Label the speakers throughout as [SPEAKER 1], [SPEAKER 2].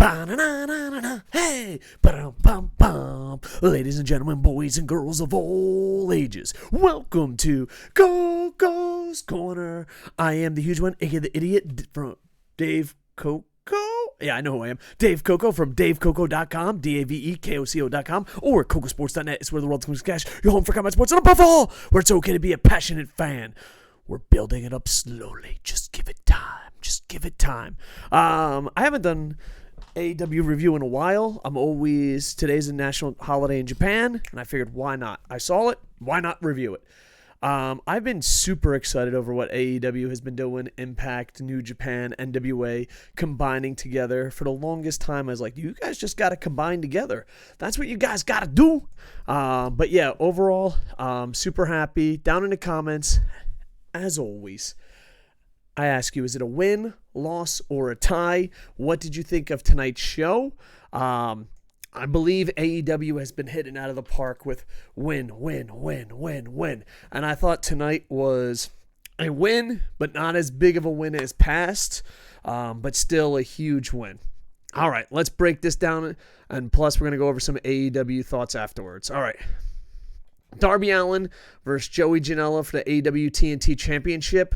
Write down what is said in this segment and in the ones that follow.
[SPEAKER 1] Ba-na-na-na-na-na. Hey, ba-dum-bum-bum. Ladies and gentlemen, boys and girls of all ages, welcome to Koco's Corner. I am the huge one, aka the idiot from Dave Koco. Yeah, I know who I am. Dave Koco from DaveKoco.com, DaveKoco.com, or KocoSports.net is where the world comes to cash. Your home for combat sports, and above all, where it's okay to be a passionate fan. We're building it up slowly. Just give it time. Just give it time. I haven't done AEW review in a while. Today's a national holiday in Japan, and I figured, why not? I saw it, why not review it? I've been super excited over what AEW has been doing. Impact, New Japan, NWA combining together. For the longest time, I was like, you guys just got to combine together. That's what you guys got to do. But yeah, overall, super happy. Down in the comments, as always, I ask you, is it a win, loss, or a tie? What did you think of tonight's show? I believe AEW has been hitting out of the park with win. And I thought tonight was a win, but not as big of a win as past, but still a huge win. All right, let's break this down, and plus we're going to go over some AEW thoughts afterwards. All right. Darby Allin versus Joey Janela for the AEW TNT Championship.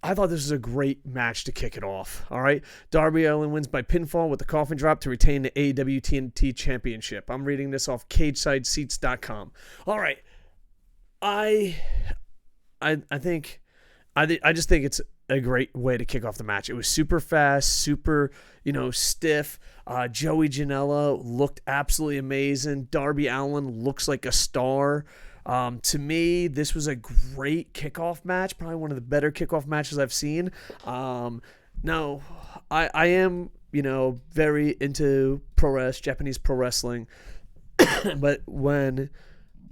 [SPEAKER 1] I thought this was a great match to kick it off. All right. Darby Allin wins by pinfall with the coffin drop to retain the AEW TNT Championship. I'm reading this off CagesideSeats.com. All right. I just think it's a great way to kick off the match. It was super fast, super, stiff. Joey Janela looked absolutely amazing. Darby Allin looks like a star. To me, this was a great kickoff match, probably one of the better kickoff matches I've seen. Now, I am, very into Japanese pro wrestling, but when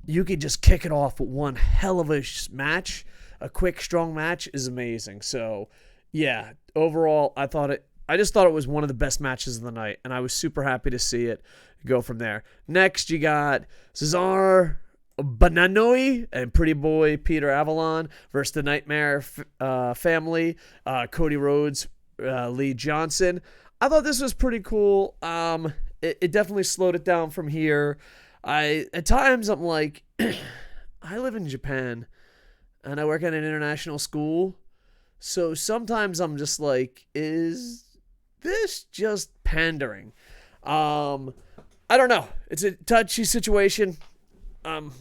[SPEAKER 1] you could just kick it off with one hell of a match, a quick, strong match is amazing. So, yeah, overall, I just thought it was one of the best matches of the night, and I was super happy to see it go from there. Next, you got Cesar Bananoi and Pretty Boy Peter Avalon versus the Nightmare family, Cody Rhodes, Lee Johnson. I thought this was pretty cool. It definitely slowed it down from here. At times I'm like, I live in Japan and I work at an international school, so sometimes I'm just like, is this just pandering? I don't know. It's a touchy situation. I'm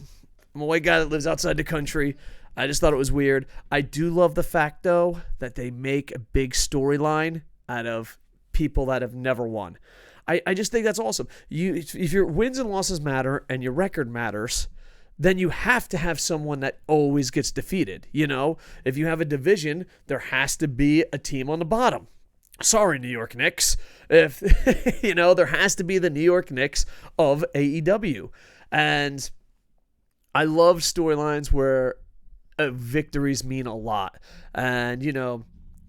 [SPEAKER 1] a white guy that lives outside the country. I just thought it was weird. I do love the fact, though, that they make a big storyline out of people that have never won. I just think that's awesome. If your wins and losses matter and your record matters, then you have to have someone that always gets defeated. If you have a division, there has to be a team on the bottom. Sorry, New York Knicks. There has to be the New York Knicks of AEW. And I love storylines where victories mean a lot. And,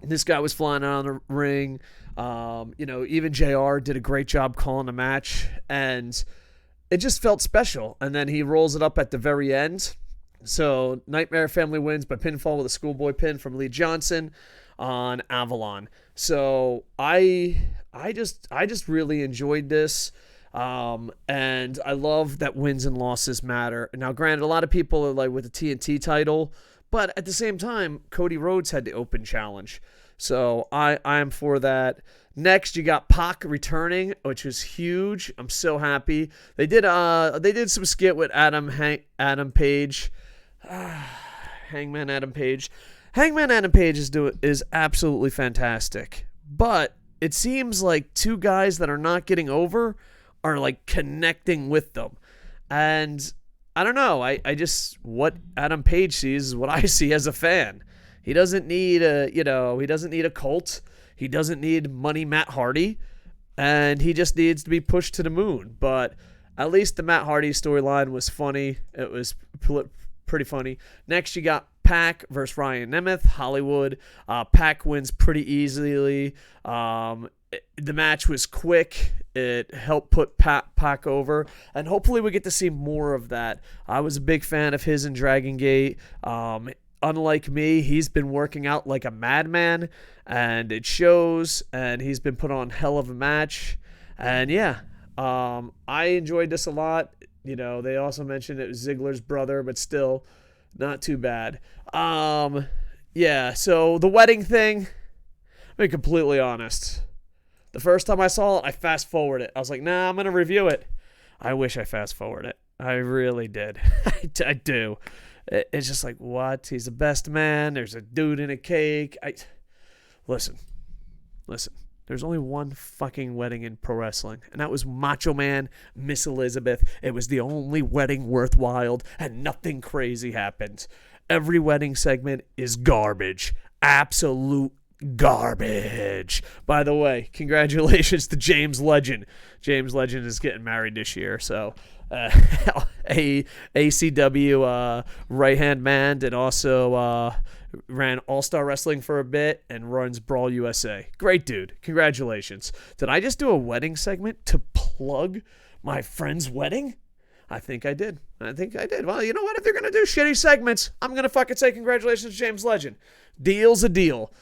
[SPEAKER 1] this guy was flying out on the ring. Even JR did a great job calling the match. And it just felt special. And then he rolls it up at the very end. So Nightmare family wins by pinfall with a schoolboy pin from Lee Johnson on Avalon. So I just really enjoyed this. And I love that wins and losses matter. Now, granted, a lot of people are like with the TNT title, but at the same time, Cody Rhodes had the open challenge. So I am for that. Next, you got Pac returning, which was huge. I'm so happy. They did some skit with Adam Page. Hangman Adam Page. Hangman Adam Page is absolutely fantastic. But it seems like two guys that are not getting over are like connecting with them. And I don't know. I just, what Adam Page sees is what I see as a fan. He doesn't need a cult. He doesn't need money Matt Hardy. And he just needs to be pushed to the moon. But at least the Matt Hardy storyline was funny. It was pretty funny. Next, you got Pac versus Ryan Nemeth, Hollywood. Pac wins pretty easily. The match was quick. It helped put Pac over, and hopefully we get to see more of that. I was a big fan of his in Dragon Gate. Unlike me, he's been working out like a madman, and it shows, and he's been put on hell of a match. And yeah, I enjoyed this a lot. You know, they also mentioned it was Ziggler's brother, but still not too bad. Yeah, so the wedding thing, I'll be completely honest. The first time I saw it, I fast forwarded it. I was like, nah, I'm going to review it. I wish I fast forwarded it. I really did. I do. It's just like, what? He's the best man. There's a dude in a cake. Listen. There's only one fucking wedding in pro wrestling, and that was Macho Man, Miss Elizabeth. It was the only wedding worthwhile, and nothing crazy happened. Every wedding segment is garbage. Absolute garbage. By the way, congratulations to James Legend. James Legend is getting married this year, so ACW right-hand man, and also ran All-Star Wrestling for a bit and runs Brawl USA. Great dude. Congratulations. Did I just do a wedding segment to plug my friend's wedding? I think I did. Well, you know what? If they're going to do shitty segments, I'm going to fucking say congratulations to James Legend. Deal's a deal.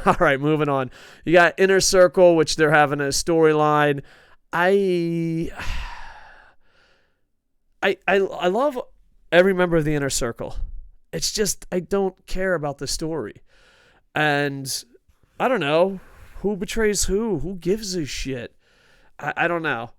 [SPEAKER 1] All right, moving on. You got Inner Circle, which they're having a storyline. I love every member of the Inner Circle. It's just I don't care about the story. And I don't know. Who betrays who? Who gives a shit? I don't know.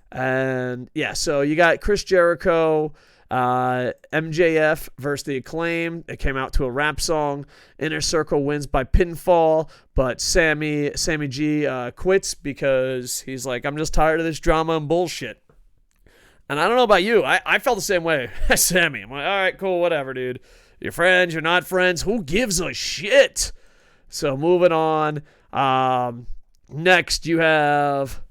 [SPEAKER 1] And yeah, so you got Chris Jericho, MJF versus the Acclaim. It came out to a rap song. Inner Circle wins by pinfall, but Sammy G quits because he's like, I'm just tired of this drama and bullshit. And I don't know about you. I felt the same way as Sammy. I'm like, all right, cool, whatever, dude. You're friends, you're not friends. Who gives a shit? So moving on. Next, you have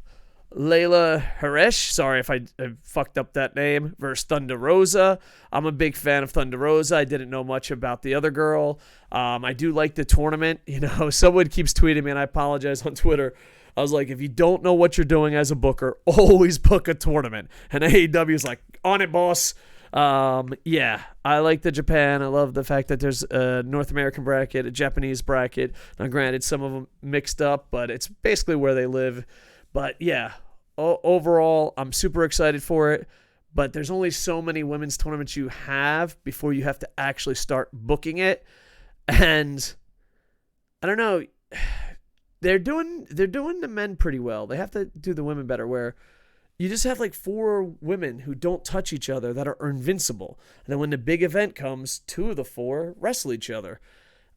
[SPEAKER 1] Layla Harish. Sorry if I fucked up that name. Versus Thunder Rosa. I'm a big fan of Thunder Rosa. I didn't know much about the other girl. I do like the tournament. You know, someone keeps tweeting me, and I apologize on Twitter. I was like, if you don't know what you're doing as a booker, always book a tournament. And AEW is like, on it, boss. Yeah, I like the Japan. I love the fact that there's a North American bracket, a Japanese bracket. Now, granted, some of them mixed up, but it's basically where they live. But yeah, overall, I'm super excited for it. But there's only so many women's tournaments you have before you have to actually start booking it. And I don't know, they're doing the men pretty well. They have to do the women better, where you just have like 4 women who don't touch each other that are invincible. And then when the big event comes, 2 of the 4 wrestle each other.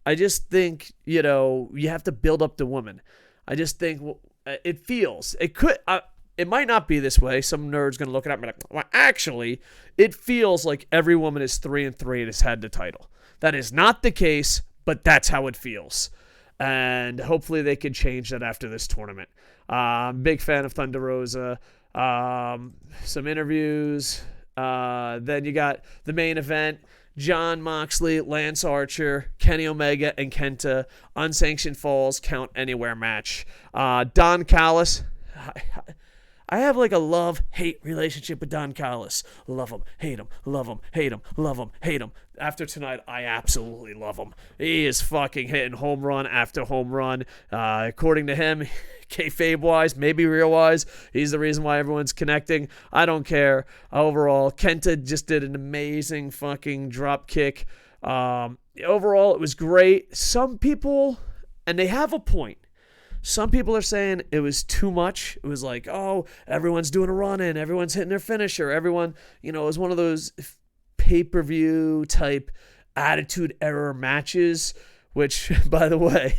[SPEAKER 1] I just think, you know, you have to build up the woman. I just think it might not be this way. Some nerd's going to look it up and be like, well, actually, it feels like every woman is 3-3 and has had the title. That is not the case, but that's how it feels. And hopefully they can change that after this tournament. Big fan of Thunder Rosa. Some interviews. Then you got the main event. Jon Moxley, Lance Archer, Kenny Omega, and Kenta. Unsanctioned Falls Count Anywhere match. Don Callis. I have like a love-hate relationship with Don Callis. Love him, hate him, love him, hate him, love him, hate him. After tonight, I absolutely love him. He is fucking hitting home run after home run. According to him, kayfabe-wise, maybe real-wise, he's the reason why everyone's connecting. I don't care. Overall, Kenta just did an amazing fucking drop kick. Overall, it was great. Some people, and they have a point, some people are saying it was too much. It was like, oh, everyone's doing a run-in, everyone's hitting their finisher, everyone, you know, it was one of those pay-per-view type attitude error matches, which, by the way,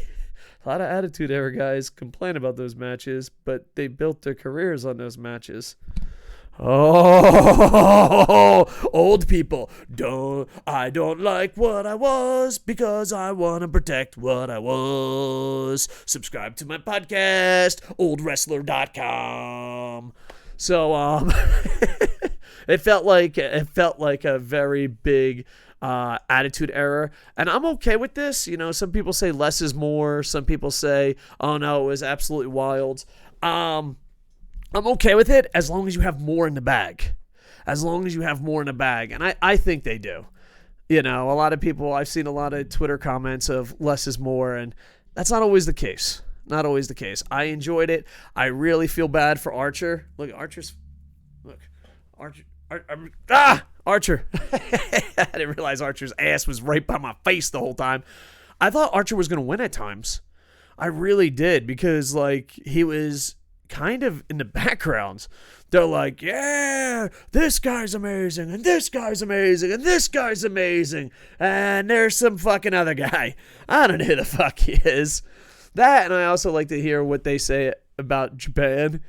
[SPEAKER 1] a lot of attitude error guys complain about those matches, but they built their careers on those matches. Oh, old people, I don't like what I was because I want to protect what I was. Subscribe to my podcast, oldwrestler.com. So, it felt like a very big attitude error, and I'm okay with this. You know, some people say less is more. Some people say, oh no, it was absolutely wild. I'm okay with it as long as you have more in the bag. As long as you have more in the bag. And I think they do. You know, a lot of people, I've seen a lot of Twitter comments of less is more, and that's not always the case. Not always the case. I enjoyed it. I really feel bad for Archer. Look, Archer. I didn't realize Archer's ass was right by my face the whole time. I thought Archer was going to win at times. I really did, because like he was kind of in the background. They're like, yeah, this guy's amazing, and this guy's amazing, and this guy's amazing, and there's some fucking other guy. I don't know who the fuck he is. That, and I also like to hear what they say about Japan,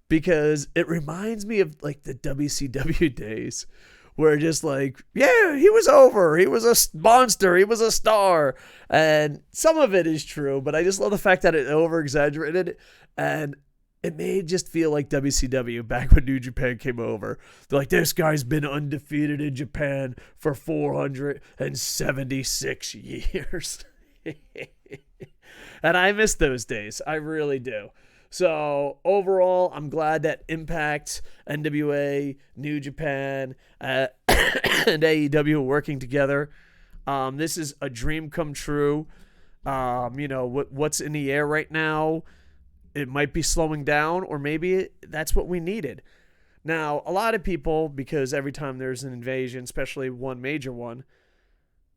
[SPEAKER 1] because it reminds me of like the WCW days, where just like, yeah, he was over, he was a monster, he was a star, and some of it is true, but I just love the fact that it over-exaggerated, and it made just feel like WCW back when New Japan came over. They're like, this guy's been undefeated in Japan for 476 years. And I miss those days. I really do. So overall, I'm glad that Impact, NWA, New Japan, and AEW are working together. This is a dream come true. What's in the air right now, it might be slowing down, or maybe that's what we needed. Now, a lot of people, because every time there's an invasion, especially one major one,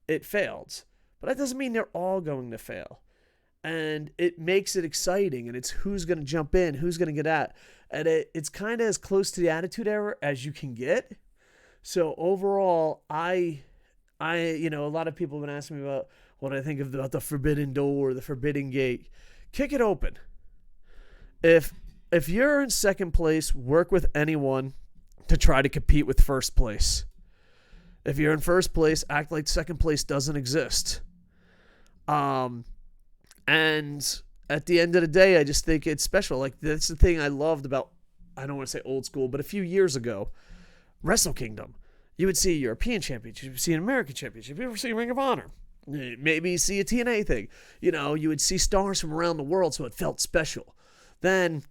[SPEAKER 1] it fails. But that doesn't mean they're all going to fail. And it makes it exciting, and it's who's going to jump in, who's going to get out. And it's kind of as close to the Attitude Era as you can get. So overall, a lot of people have been asking me about what I think about the Forbidden Door, the Forbidden Gate. Kick it open. If you're in second place, work with anyone to try to compete with first place. If you're in first place, act like second place doesn't exist. And at the end of the day, I just think it's special. Like, that's the thing I loved about, I don't want to say old school, but a few years ago, Wrestle Kingdom. You would see a European Championship, you would see an American Championship, you ever see Ring of Honor, maybe see a TNA thing. You would see stars from around the world, so it felt special. Then,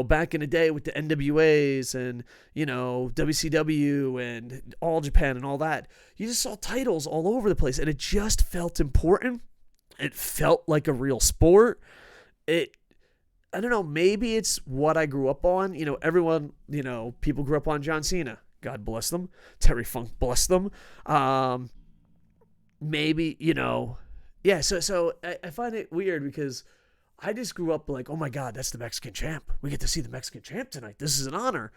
[SPEAKER 1] back in the day with the NWAs and, WCW and All Japan and all that, you just saw titles all over the place, and it just felt important. It felt like a real sport. I don't know, maybe it's what I grew up on. Everyone, people grew up on John Cena. God bless them. Terry Funk, bless them. Maybe, yeah, so I find it weird because I just grew up like, oh my God, that's the Mexican champ. We get to see the Mexican champ tonight. This is an honor.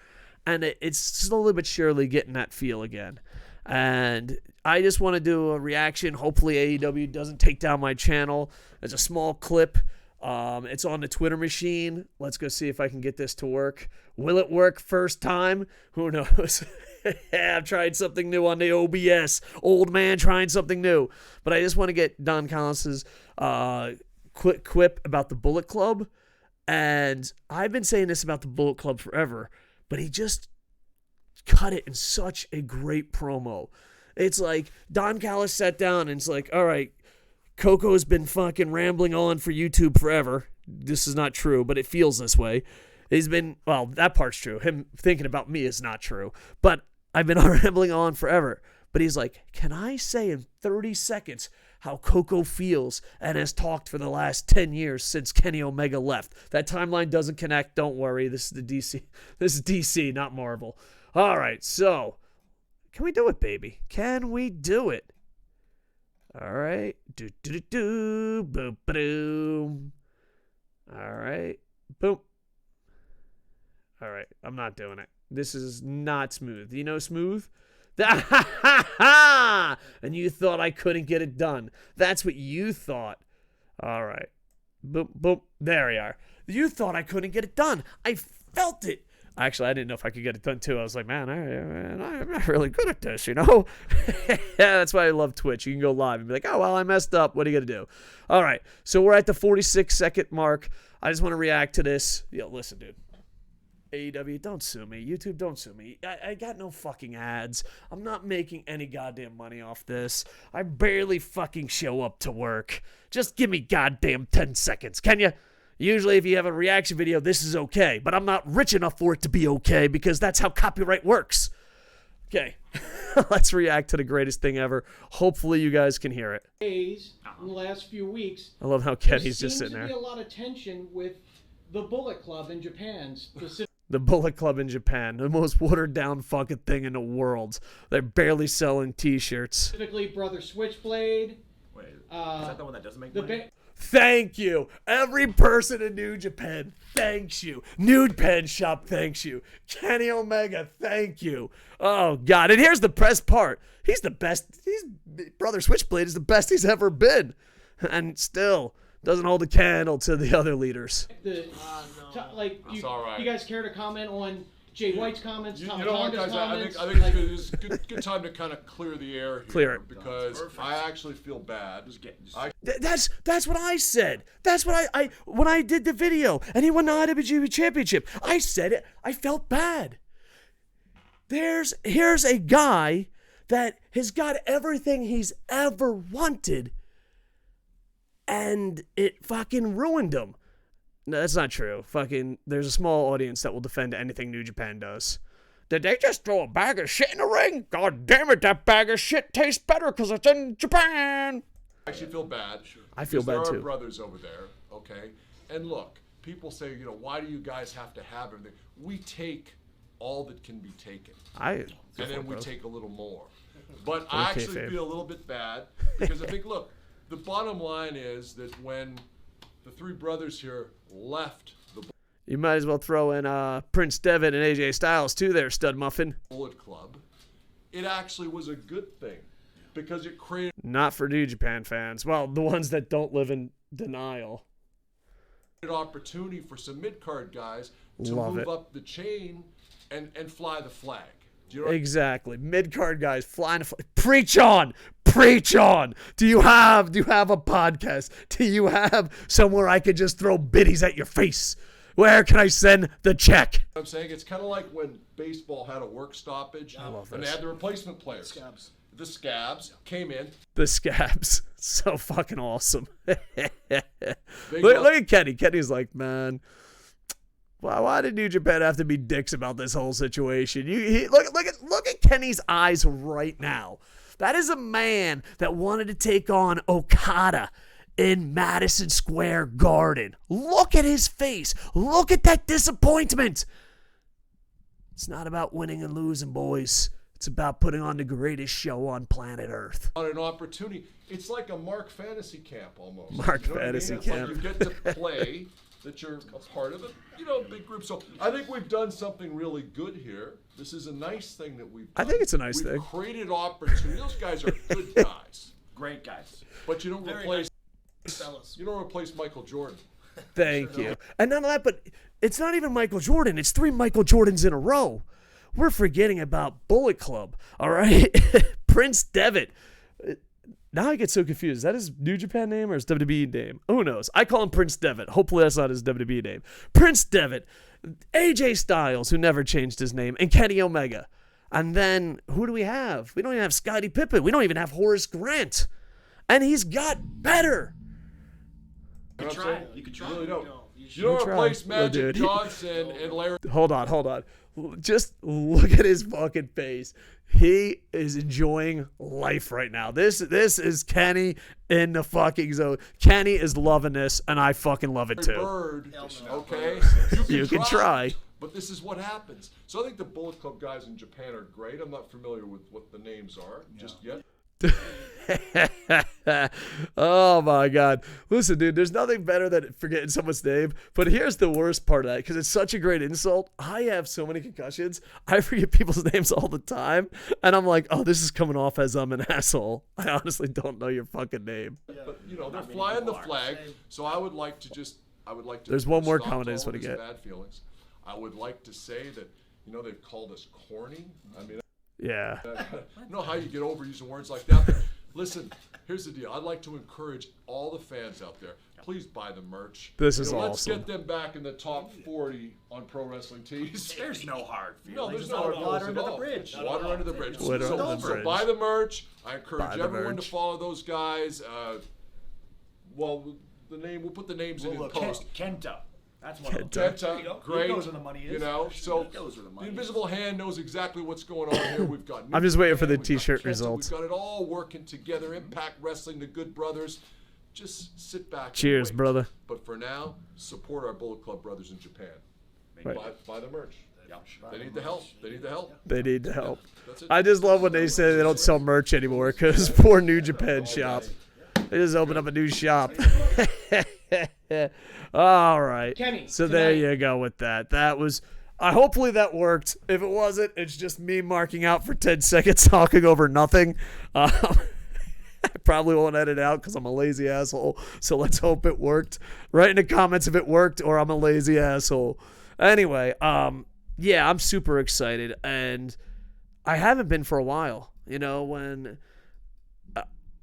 [SPEAKER 1] And it's slowly but surely getting that feel again. And I just want to do a reaction. Hopefully AEW doesn't take down my channel. It's a small clip. It's on the Twitter machine. Let's go see if I can get this to work. Will it work first time? Who knows? I've tried something new on the OBS. Old man trying something new. But I just want to get Don Callis' quick quip about the Bullet Club. And I've been saying this about the Bullet Club forever, but he just cut it in such a great promo. It's like Don Callis sat down and it's like, all right, Koco's been fucking rambling on for YouTube forever. This is not true, but it feels this way. He's been, well, that part's true. Him thinking about me is not true, but I've been rambling on forever. But he's like, can I say in 30 seconds how Koco feels and has talked for the last 10 years since Kenny Omega left? That timeline doesn't connect. Don't worry. This is the DC. This is DC, not Marvel. All right. So can we do it, baby? Can we do it? All right. Boom, boom. All right. Boom. All right. I'm not doing it. This is not smooth. You know smooth? And you thought I couldn't get it done. That's what you thought. All right. Boom, boom. There we are. You thought I couldn't get it done. I felt it. Actually, I didn't know if I could get it done, too. I was like, man, I'm not really good at this, Yeah, that's why I love Twitch. You can go live and be like, oh, well, I messed up. What are you going to do? All right. So we're at the 46-second mark. I just want to react to this. Yo, listen, dude. AEW, don't sue me. YouTube, don't sue me. I got no fucking ads. I'm not making any goddamn money off this. I barely fucking show up to work. Just give me goddamn 10 seconds, can you? Usually if you have a reaction video, this is okay. But I'm not rich enough for it to be okay because that's how copyright works. Okay, let's react to the greatest thing ever. Hopefully you guys can hear it.
[SPEAKER 2] Days in the last few weeks.
[SPEAKER 1] I love how Kenny's just sitting there.
[SPEAKER 2] There seems to be a lot of tension with the Bullet Club in Japan, specifically.
[SPEAKER 1] The Bullet Club in Japan, the most watered down fucking thing in the world. They're barely selling t-shirts.
[SPEAKER 2] Specifically, Brother Switchblade.
[SPEAKER 3] Wait, is that the one that doesn't make money?
[SPEAKER 1] Thank you. Every person in New Japan thanks you. New Japan Shop thanks you. Kenny Omega, thank you. Oh, God. And here's the best part. He's the best. Brother Switchblade is the best he's ever been. And still doesn't hold a candle to the other leaders.
[SPEAKER 2] All right. You guys care to comment on Jay White's comments?
[SPEAKER 4] You know what, guys? I think it's a good time to kind of clear the air here.
[SPEAKER 1] Clear it.
[SPEAKER 4] Because I actually feel bad.
[SPEAKER 1] That's what I said. That's what I when I did the video and he won the IWGP Championship. I said it. I felt bad. Here's a guy that has got everything he's ever wanted, and it fucking ruined him. No, that's not true. There's a small audience that will defend anything New Japan does. Did they just throw a bag of shit in the ring? God damn it, that bag of shit tastes better because it's in Japan.
[SPEAKER 4] I actually feel bad.
[SPEAKER 1] I feel bad too.
[SPEAKER 4] There are brothers over there, okay? And look, people say, why do you guys have to have everything? We take all that can be taken. And then we take a little more. But I actually feel a little bit bad because I think, look, the bottom line is that when the three brothers here left the
[SPEAKER 1] You might as well throw in Prince Devitt and AJ Styles too there, Stud Muffin.
[SPEAKER 4] Bullet Club, it actually was a good thing because it created...
[SPEAKER 1] Not for New Japan fans. Well, the ones that don't live in denial.
[SPEAKER 4] An opportunity for some mid-card guys to move up the chain and fly the flag. Do you know
[SPEAKER 1] exactly. Mid-card guys flying the flag. Preach on! Preach on! Do you have a podcast? Do you have somewhere I could just throw biddies at your face? Where can I send the check?
[SPEAKER 4] I'm saying it's kind of like when baseball had a work stoppage and they had the replacement players. The Scabs came in.
[SPEAKER 1] The Scabs. So fucking awesome. look at Kenny. Kenny's like, man, why did New Japan have to be dicks about this whole situation? Look at Kenny's eyes right now. That is a man that wanted to take on Okada in Madison Square Garden. Look at his face. Look at that disappointment. It's not about winning and losing, boys. It's about putting on the greatest show on planet Earth.
[SPEAKER 4] On an opportunity. It's like a Mark Fantasy Camp almost.
[SPEAKER 1] Mark Fantasy Camp.
[SPEAKER 4] Like you get to play that you're a part of it. Big group. So I think we've done something really good here. This is a nice thing that we've done.
[SPEAKER 1] I think it's a nice thing.
[SPEAKER 4] We've created opportunity. Those guys are good guys.
[SPEAKER 3] Great guys.
[SPEAKER 4] But you don't replace Michael Jordan.
[SPEAKER 1] Thank you. And none of that, but it's not even Michael Jordan. It's 3 Michael Jordans in a row. We're forgetting about Bullet Club, all right? Prince Devitt. Now I get so confused. Is that his New Japan name or his WWE name? Who knows? I call him Prince Devitt. Hopefully that's not his WWE name. Prince Devitt, AJ Styles, who never changed his name, and Kenny Omega. And then who do we have? We don't even have Scottie Pippen. We don't even have Horace Grant. And he's got better.
[SPEAKER 3] You could try. You
[SPEAKER 4] really don't. You don't replace Magic Johnson and Larry.
[SPEAKER 1] Hold on. Just look at his fucking face. He is enjoying life right now. This is Kenny in the fucking zone. Kenny is loving this, and I fucking love it too.
[SPEAKER 4] Bird, okay?
[SPEAKER 1] You can try.
[SPEAKER 4] But this is what happens. So I think the Bullet Club guys in Japan are great. I'm not familiar with what the names are just yet.
[SPEAKER 1] Oh my God. Listen, dude, there's nothing better than forgetting someone's name. But here's the worst part of that, because it's such a great insult. I have so many concussions. I forget people's names all the time. And I'm like, oh, this is coming off as I'm an asshole. I honestly don't know your fucking name.
[SPEAKER 4] But, they're flying the flag. So I would like to
[SPEAKER 1] There's one more comment I just want to get.
[SPEAKER 4] Bad feelings. I would like to say that, they've called us corny. I mean,
[SPEAKER 1] yeah.
[SPEAKER 4] I don't know how you get over using words like that. But listen, here's the deal. I'd like to encourage all the fans out there. Please buy the merch.
[SPEAKER 1] This is awesome.
[SPEAKER 4] Let's get them back in the top 40 on Pro Wrestling Tees.
[SPEAKER 3] There's no hard feelings.
[SPEAKER 4] No, there's no hard feelings
[SPEAKER 3] water under the bridge.
[SPEAKER 4] Water under the bridge.
[SPEAKER 1] So
[SPEAKER 4] buy the merch. I encourage everyone to follow those guys. We'll put the names in the post.
[SPEAKER 3] KENTA. That's one of them.
[SPEAKER 4] KENTA, great.
[SPEAKER 3] He knows where the money is.
[SPEAKER 4] You know, so
[SPEAKER 3] He knows where the money
[SPEAKER 4] the Invisible Hand knows exactly what's going on here. We've got.
[SPEAKER 1] I'm just waiting for the
[SPEAKER 4] We've got
[SPEAKER 1] T-shirt
[SPEAKER 4] KENTA,
[SPEAKER 1] results.
[SPEAKER 4] We've got it all working together. Impact Wrestling, the Good Brothers. Just sit back.
[SPEAKER 1] Cheers,
[SPEAKER 4] and wait.
[SPEAKER 1] brother.
[SPEAKER 4] But for now, support our Bullet Club brothers in Japan.
[SPEAKER 1] Right.
[SPEAKER 4] Buy the merch.
[SPEAKER 3] Yep.
[SPEAKER 4] They need the help. They need the help.
[SPEAKER 1] They need help.
[SPEAKER 4] That's it.
[SPEAKER 1] I just love when they say they don't sell merch anymore because poor New Japan shop. They just opened up a new shop. All right.
[SPEAKER 2] Kenny,
[SPEAKER 1] so there you go with that. That was. Hopefully that worked. If it wasn't, it's just me marking out for 10 seconds talking over nothing. I probably won't edit it out because I'm a lazy asshole. So let's hope it worked. Write in the comments if it worked or I'm a lazy asshole. Anyway, yeah, I'm super excited, and I haven't been for a while. You know, when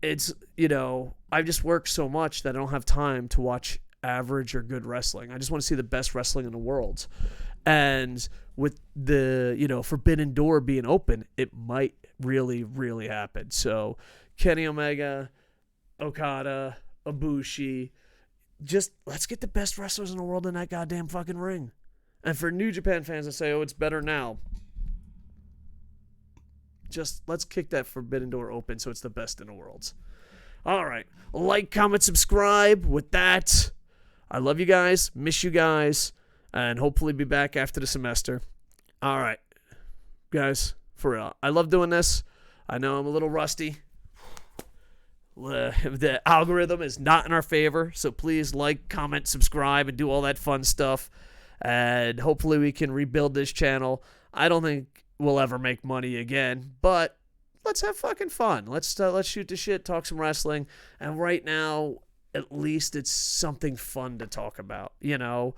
[SPEAKER 1] it's, you know, I just work so much that I don't have time to watch average or good wrestling. I just want to see the best wrestling in the world. And with the, you know, Forbidden Door being open, it might really, really happen. So Kenny Omega, Okada, Ibushi, just let's get the best wrestlers in the world in that goddamn fucking ring. And for New Japan fans to say, oh, it's better now, just let's kick that Forbidden Door open so it's the best in the world. All right. Like, comment, subscribe. With that, I love you guys, miss you guys, and hopefully be back after the semester. All right. Guys, for real, I love doing this. I know I'm a little rusty. The algorithm is not in our favor, so please like, comment, subscribe, and do all that fun stuff. And hopefully we can rebuild this channel. I don't think we'll ever make money again, but let's have fucking fun. Let's shoot the shit, talk some wrestling, and right now, at least it's something fun to talk about. You know,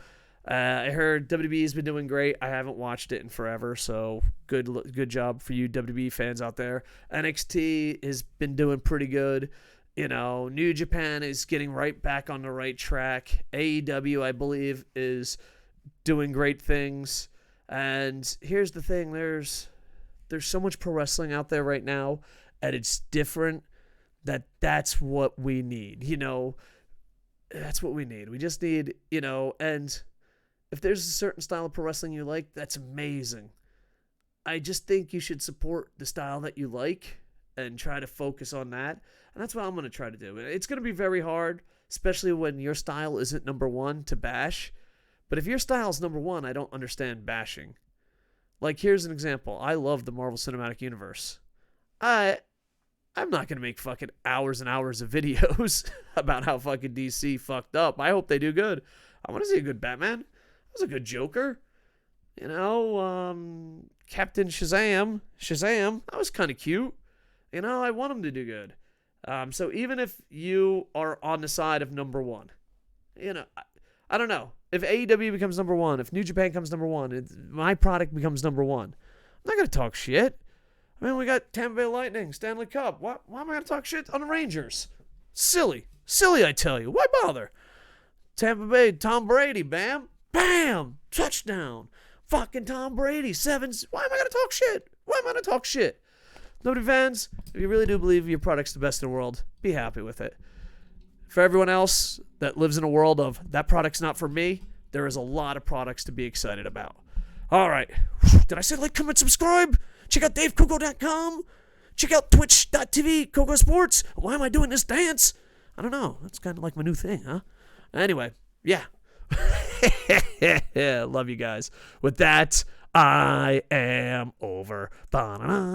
[SPEAKER 1] I heard WWE's been doing great. I haven't watched it in forever, so good job for you WWE fans out there. NXT has been doing pretty good. You know, New Japan is getting right back on the right track. AEW, I believe, is doing great things. And here's the thing, there's so much pro wrestling out there right now, and it's different. That's what we need. You know, that's what we need. We just need, you know, and if there's a certain style of pro wrestling you like, that's amazing. I just think you should support the style that you like and try to focus on that. And that's what I'm going to try to do. It's going to be very hard, especially when your style isn't number one, to bash. But if your style's number one, I don't understand bashing. Like, here's an example. I love the Marvel Cinematic Universe. I'm not going to make fucking hours and hours of videos about how fucking DC fucked up. I hope they do good. I want to see a good Batman. That was a good Joker. You know, Captain Shazam, that was kind of cute. You know, I want him to do good. So even if you are on the side of number one, you know, I don't know. If AEW becomes number one, if New Japan comes number one, my product becomes number one, I'm not going to talk shit. I mean, we got Tampa Bay Lightning, Stanley Cup. Why am I going to talk shit on the Rangers? Silly, I tell you. Why bother? Tampa Bay, Tom Brady, bam, touchdown. Fucking Tom Brady, 7. Why am I going to talk shit? Nobody fans, if you really do believe your product's the best in the world, be happy with it. For everyone else that lives in a world of that product's not for me, there is a lot of products to be excited about. All right. Did I say like, comment, subscribe? Check out DaveKoco.com. Check out Twitch.tv, KocoSports. Why am I doing this dance? I don't know. That's kind of like my new thing, huh? Anyway, yeah. Love you guys. With that, I am over. Ba-na-na.